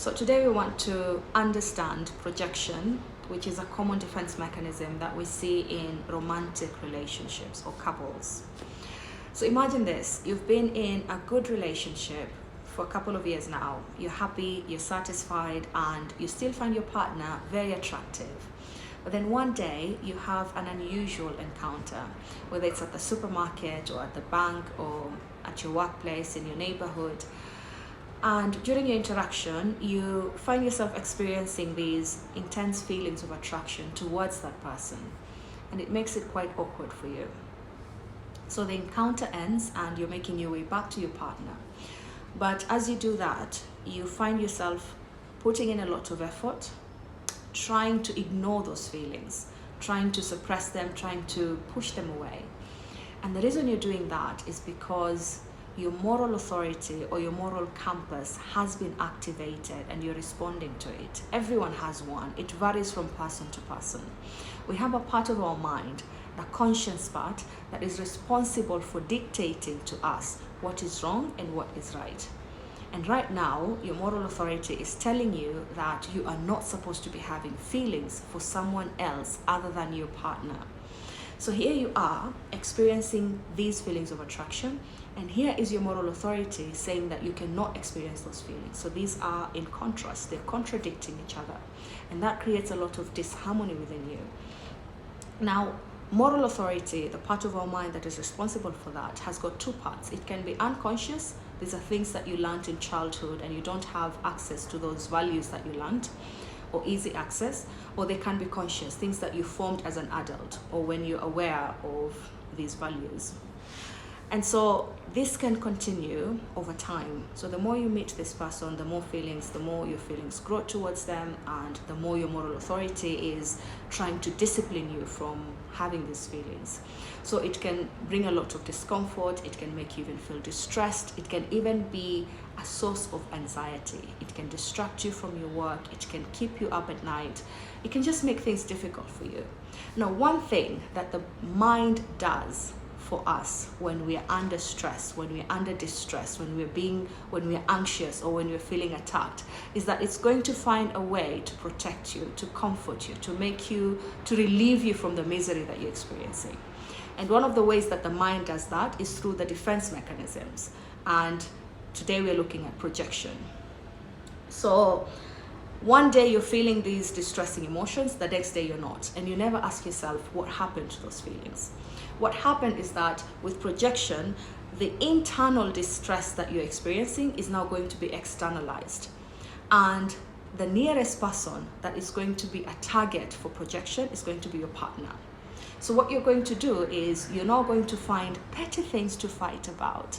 So today we want to understand projection, which is a common defense mechanism that we see in romantic relationships or couples. So imagine this, you've been in a good relationship for a couple of years now. You're happy, you're satisfied, and you still find your partner very attractive. But then one day you have an unusual encounter, whether it's at the supermarket or at the bank or at your workplace, in your neighborhood. And during your interaction, you find yourself experiencing these intense feelings of attraction towards that person. And it makes it quite awkward for you. So the encounter ends and you're making your way back to your partner. But as you do that, you find yourself putting in a lot of effort, trying to ignore those feelings, trying to suppress them, trying to push them away. And the reason you're doing that is because your moral authority or your moral compass has been activated and you're responding to it. Everyone has one. It varies from person to person. We have a part of our mind, the conscious part, that is responsible for dictating to us what is wrong and what is right. And right now, your moral authority is telling you that you are not supposed to be having feelings for someone else other than your partner. So here you are experiencing these feelings of attraction, and here is your moral authority saying that you cannot experience those feelings. So these are in contrast, they're contradicting each other, and that creates a lot of disharmony within you. Now, moral authority, the part of our mind that is responsible for that, has got two parts. It can be unconscious. These are things that you learned in childhood and you don't have access to those values that you learned, or easy access, or they can be conscious, things that you formed as an adult or when you're aware of these values. And so this can continue over time. So the more you meet this person, the more your feelings grow towards them, and the more your moral authority is trying to discipline you from having these feelings. So it can bring a lot of discomfort, it can make you even feel distressed, it can even be a source of anxiety. It can distract you from your work, it can keep you up at night, it can just make things difficult for you. Now, one thing that the mind does for us when we are under stress, when we're under distress, when we're anxious, or when we're feeling attacked, is that it's going to find a way to protect you, to comfort you, to relieve you from the misery that you're experiencing. And one of the ways that the mind does that is through the defense mechanisms. And today we're looking at projection. So one day you're feeling these distressing emotions, the next day you're not. And you never ask yourself what happened to those feelings. What happened is that with projection, the internal distress that you're experiencing is now going to be externalized. And the nearest person that is going to be a target for projection is going to be your partner. So what you're going to do is you're now going to find petty things to fight about.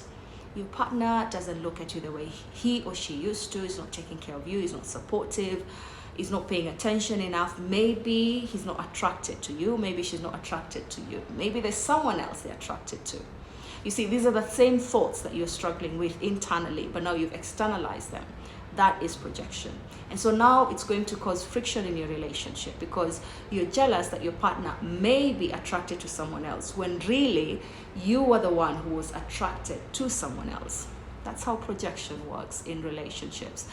Your partner doesn't look at you the way he or she used to. He's not taking care of you. He's not supportive. He's not paying attention enough. Maybe he's not attracted to you. Maybe she's not attracted to you. Maybe there's someone else they're attracted to. You see, these are the same thoughts that you're struggling with internally, but now you've externalized them. That is projection. And so now it's going to cause friction in your relationship because you're jealous that your partner may be attracted to someone else when really you were the one who was attracted to someone else. That's how projection works in relationships.